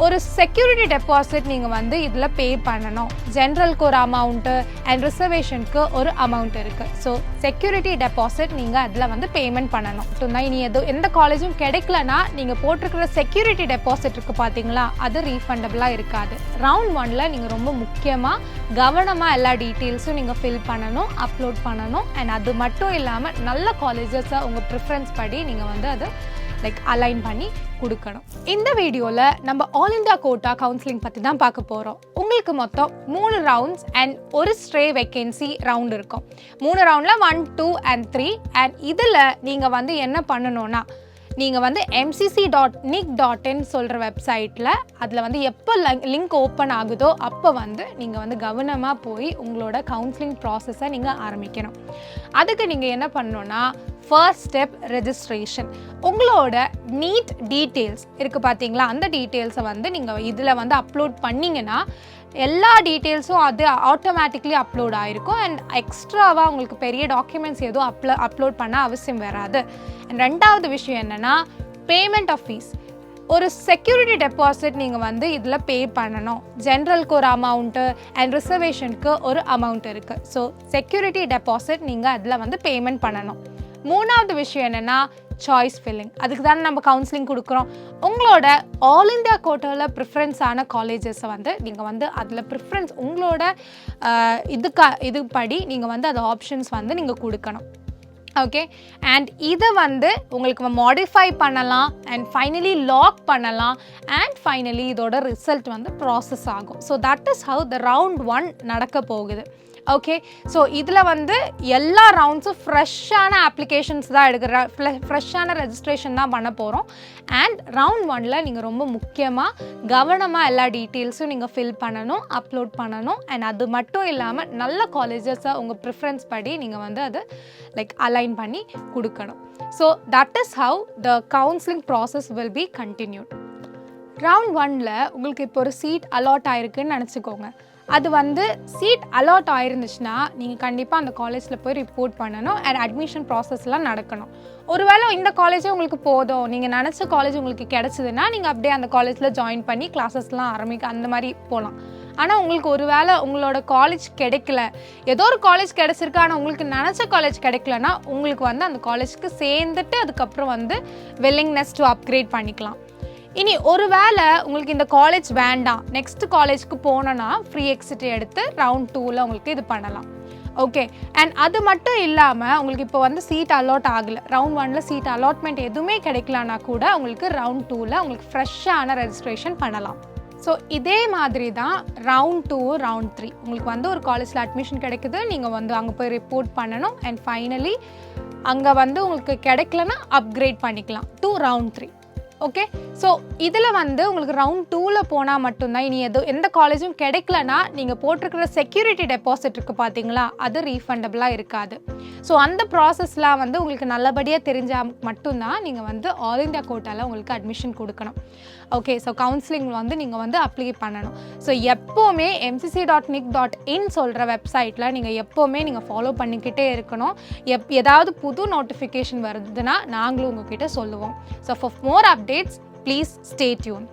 ஒரு security deposit நீங்கள் வந்து இதில் பே பண்ணணும். ஜென்ரலுக்கு ஒரு அமௌண்ட்டு அண்ட் ரிசர்வேஷனுக்கு ஒரு அமௌண்ட் இருக்குது. ஸோ செக்யூரிட்டி டெபாசிட் நீங்கள் அதில் வந்து பேமெண்ட் பண்ணணும். இனி எந்த காலேஜும் கிடைக்கலனா நீங்கள் போட்டிருக்கிற செக்யூரிட்டி டெபாசிட் இருக்குது பார்த்தீங்களா, அது ரீஃபண்டபிளாக இருக்காது. ரவுண்ட் 1ல் நீங்கள் ரொம்ப முக்கியமாக கவனமாக எல்லா டீட்டெயில்ஸும் நீங்கள் ஃபில் பண்ணணும், அப்லோட் பண்ணணும். அண்ட் அது மட்டும் இல்லாமல் நல்ல காலேஜஸை உங்கள் ப்ரிஃபரன்ஸ் படி நீங்கள் வந்து அது அலைன் பண்ணி கொடுக்கணும். இந்த வீடியோவில் நம்ம ஆல் இந்தியா கோட்டா கவுன்சிலிங் பற்றி தான் பார்க்க போகிறோம். உங்களுக்கு மொத்தம் 3 ரவுண்ட்ஸ் அண்ட் ஒரு ஸ்ட்ரே வேக்கன்சி ரவுண்ட் இருக்கும். 3 ரவுண்டில் 1, 2 and 3. அண்ட் இதில் நீங்கள் வந்து என்ன பண்ணணும்னா, நீங்கள் வந்து mcc.nic.in சொல்கிற வெப்சைட்டில் அதில் வந்து எப்போ லிங்க் ஓப்பன் ஆகுதோ அப்போ வந்து நீங்கள் வந்து கவனமாக போய் உங்களோட கவுன்சிலிங் ப்ராசஸை நீங்கள் ஆரம்பிக்கணும். அதுக்கு நீங்கள் என்ன பண்ணணுன்னா, ஃபர்ஸ்ட் ஸ்டெப் ரெஜிஸ்ட்ரேஷன். உங்களோட நீட் டீட்டெயில்ஸ் இருக்குது பார்த்தீங்களா, அந்த டீட்டெயில்ஸை வந்து நீங்கள் இதில் வந்து அப்லோட் பண்ணிங்கன்னா எல்லா டீட்டெயில்ஸும் அது ஆட்டோமேட்டிக்லி அப்லோட் ஆகிருக்கும். அண்ட் எக்ஸ்ட்ராவாக உங்களுக்கு பெரிய டாக்குமெண்ட்ஸ் எதுவும் அப்லோட் பண்ண அவசியம் வராது. அண்ட் ரெண்டாவது விஷயம் என்னென்னா, பேமெண்ட் ஆஃப் ஃபீஸ். ஒரு செக்யூரிட்டி டெபாசிட் நீங்கள் வந்து இதில் பே பண்ணணும். ஜென்ரலுக்கு ஒரு அமௌண்ட்டு அண்ட் ரிசர்வேஷனுக்கு ஒரு அமௌண்ட் இருக்குது. ஸோ செக்யூரிட்டி டெபாசிட் நீங்கள் அதில் வந்து பேமெண்ட் பண்ணணும். மூணாவது விஷயம் என்னென்னா, சாய்ஸ் ஃபில்லிங். அதுக்கு தானே நம்ம கவுன்சிலிங் கொடுக்குறோம். உங்களோட ஆல் இந்தியா கோட்டாவில் ப்ரிஃபரன்ஸான காலேஜஸை வந்து நீங்கள் வந்து அதில் ப்ரிஃபரன்ஸ் உங்களோட இது படி நீங்கள் வந்து அது ஆப்ஷன்ஸ் வந்து நீங்கள் கொடுக்கணும். ஓகே, அண்ட் இதை வந்து உங்களுக்கு மாடிஃபை பண்ணலாம் அண்ட் ஃபைனலி லாக் பண்ணலாம். அண்ட் ஃபைனலி இதோட ரிசல்ட் வந்து ப்ராசஸ் ஆகும். So that is how the round 1 நடக்க போகுது. ஓகே, ஸோ இதில் வந்து எல்லா ரவுண்ட்ஸும் ஃப்ரெஷ்ஷான அப்ளிகேஷன்ஸ் தான் எடுக்கிற, ஃப்ரெஷ்ஷான ரெஜிஸ்ட்ரேஷன் தான் பண்ண போகிறோம். அண்ட் ரவுண்ட் 1ல் நீங்கள் ரொம்ப முக்கியமாக கவனமாக எல்லா டீட்டெயில்ஸும் நீங்கள் ஃபில் பண்ணணும், அப்லோட் பண்ணணும். அண்ட் அது மட்டும் இல்லாமல் நல்ல காலேஜஸை உங்கள் ப்ரிஃபரன்ஸ் படி நீங்கள் வந்து அது அலைன் பண்ணி கொடுக்கணும். So that is how the counselling process will be continued. Round 1ல் உங்களுக்கு இப்போ ஒரு சீட் அலாட் ஆயிருக்குன்னு நினச்சிக்கோங்க. அது வந்து சீட் அலாட் ஆயிருந்துச்சுன்னா நீங்கள் கண்டிப்பாக அந்த காலேஜில் போய் ரிப்போர்ட் பண்ணணும். அண்ட் அட்மிஷன் ப்ராசஸ்லாம் நடக்கணும். ஒருவேளை இந்த காலேஜே உங்களுக்கு போதும், நீங்கள் நினச்ச காலேஜ் உங்களுக்கு கிடச்சிதுன்னா நீங்கள் அப்படியே அந்த காலேஜில் ஜாயின் பண்ணி கிளாஸஸ்லாம் அந்த மாதிரி போகலாம். ஆனால் உங்களுக்கு ஒரு வேளை உங்களோட காலேஜ் கிடைக்கல, ஏதோ ஒரு காலேஜ் கிடச்சிருக்கு ஆனால் உங்களுக்கு நினச்ச காலேஜ் கிடைக்கலன்னா உங்களுக்கு வந்து அந்த காலேஜுக்கு சேர்ந்துட்டு அதுக்கப்புறம் வந்து வில்லிங்னஸ் டு அப்கிரேட் பண்ணிக்கலாம். இனி ஒரு வேளை உங்களுக்கு இந்த காலேஜ் வேண்டாம், நெக்ஸ்ட் காலேஜ்க்கு போனோன்னா ஃப்ரீ எக்ஸிட் எடுத்து ரவுண்ட் 2ல் உங்களுக்கு இது பண்ணலாம். ஓகே, அண்ட் அது மட்டும் இல்லாமல் உங்களுக்கு இப்போ வந்து சீட் அலாட் ஆகலை, ரவுண்ட் 1ல் சீட் அலாட்மெண்ட் எதுவுமே கிடைக்கலனா கூட உங்களுக்கு ரவுண்ட் 2ல் உங்களுக்கு ஃப்ரெஷ்ஷான ரெஜிஸ்ட்ரேஷன் பண்ணலாம். ஸோ இதே மாதிரி தான் ரவுண்ட் 2, ரவுண்ட் 3. உங்களுக்கு வந்து ஒரு காலேஜில் அட்மிஷன் கிடைக்குது, நீங்கள் வந்து அங்கே போய் ரிப்போர்ட் பண்ணணும். அண்ட் ஃபைனலி அங்கே வந்து உங்களுக்கு கிடைக்கலன்னா அப்கிரேட் பண்ணிக்கலாம் டு ரவுண்ட் 3. ஓகே, ஸோ இதில் வந்து உங்களுக்கு ரவுண்ட் 2ல் போனால் மட்டும்தான், இனி எந்த காலேஜும் கிடைக்கலனா நீங்கள் போட்டிருக்கிற செக்யூரிட்டி டெபாசிட் இருக்குது பார்த்தீங்களா, அது ரீஃபண்டபிளாக இருக்காது. ஸோ அந்த ப்ராசஸ்லாம் வந்து உங்களுக்கு நல்லபடியாக தெரிஞ்சால் மட்டும்தான் நீங்கள் வந்து ஆல் இந்தியா கோட்டாவில் உங்களுக்கு அட்மிஷன் கொடுக்கணும். ஓகே, ஸோ கவுன்சிலிங் வந்து நீங்கள் வந்து அப்ளை பண்ணணும். ஸோ எப்போவுமே mcc.nic.in சொல்கிற வெப்சைட்டில் நீங்கள் எப்போவுமே நீங்கள் ஃபாலோ பண்ணிக்கிட்டே இருக்கணும். ஏதாவது புது நோட்டிஃபிகேஷன் வருதுன்னா நாங்களும் உங்ககிட்ட சொல்லுவோம். So for more updates, please stay tuned.